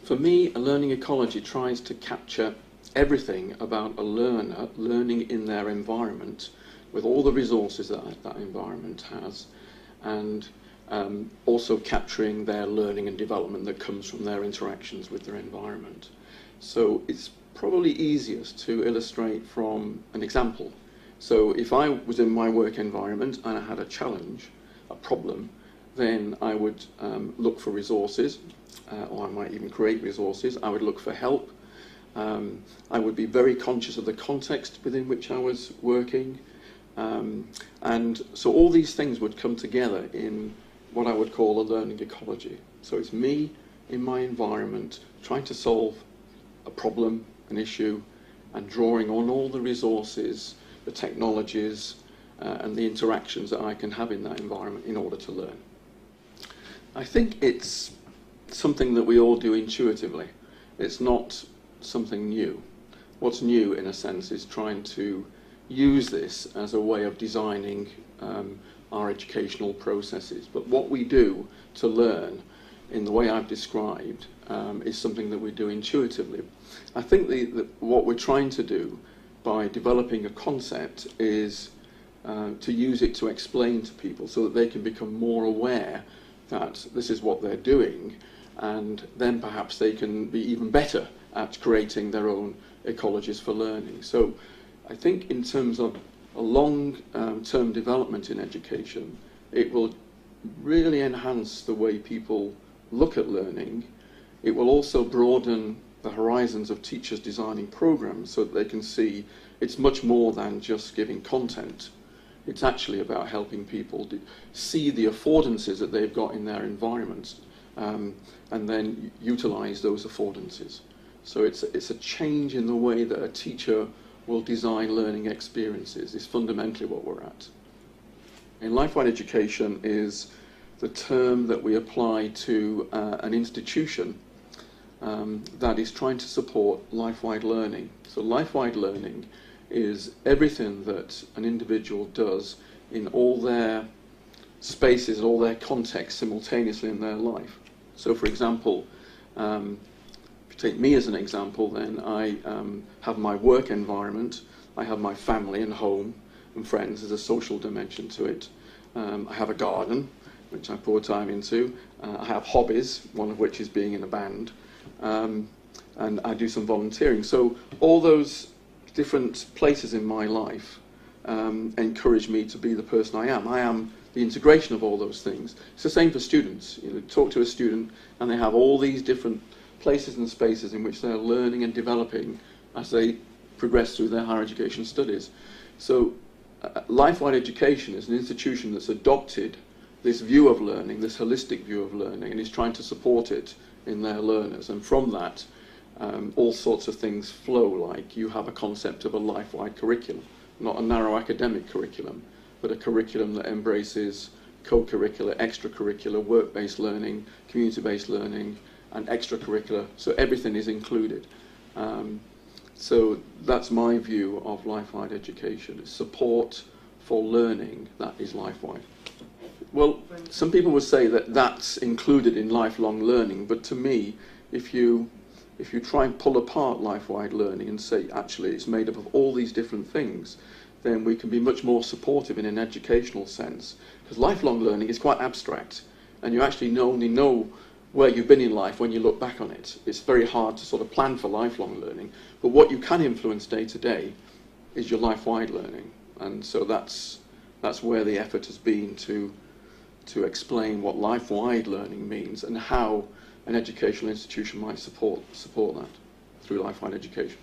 For me, a learning ecology tries to capture everything about a learner learning in their environment with all the resources that that environment has, and also capturing their learning and development that comes from their interactions with their environment. So it's probably easiest to illustrate from an example. So if I was in my work environment and I had a challenge, a problem, then I would look for resources, or I might even create resources. I would look for help. I would be very conscious of the context within which I was working. And so all these things would come together in what I would call a learning ecology. So it's me in my environment trying to solve a problem, an issue, and drawing on all the resources, the technologies, and the interactions that I can have in that environment in order to learn. I think it's something that we all do intuitively. It's not something new. What's new, in a sense, is trying to use this as a way of designing our educational processes. But what we do to learn in the way I've described is something that we do intuitively. I think what we're trying to do by developing a concept is to use it to explain to people so that they can become more aware that this is what they're doing, and then perhaps they can be even better at creating their own ecologies for learning. So I think in terms of a long-term development in education, it will really enhance the way people look at learning. It will also broaden the horizons of teachers designing programs so that they can see it's much more than just giving content. It's actually about helping people see the affordances that they've got in their environments, and then utilize those affordances. So it's a change in the way that a teacher will design learning experiences is fundamentally what we're at. And life-wide education is the term that we apply to an institution that is trying to support life-wide learning. So life-wide learning is everything that an individual does in all their spaces, all their contexts simultaneously in their life. So for example, if you take me as an example, then I have my work environment, I have my family and home and friends. There's a social dimension to it. I have a garden, which I pour time into. I have hobbies, one of which is being in a band, and I do some volunteering. So all those different places in my life encourage me to be the person I am. I am the integration of all those things. It's the same for students. You know, talk to a student and they have all these different places and spaces in which they're learning and developing as they progress through their higher education studies. So life-wide education is an institution that's adopted this view of learning, this holistic view of learning, and is trying to support it in their learners. And from that, all sorts of things flow, like you have a concept of a life-wide curriculum, not a narrow academic curriculum, but a curriculum that embraces co-curricular, extracurricular, work-based learning, community-based learning, and extracurricular, so everything is included. So that's my view of life-wide education. It's support for learning that is life-wide. Well, some people would say that that's included in lifelong learning, but to me, if you try and pull apart life-wide learning and say, actually, it's made up of all these different things, then we can be much more supportive in an educational sense. Because lifelong learning is quite abstract, and you actually only know where you've been in life when you look back on it. It's very hard to sort of plan for lifelong learning, but what you can influence day to day is your life-wide learning. And so that's where the effort has been to explain what life-wide learning means and how an educational institution might support that through life-wide education.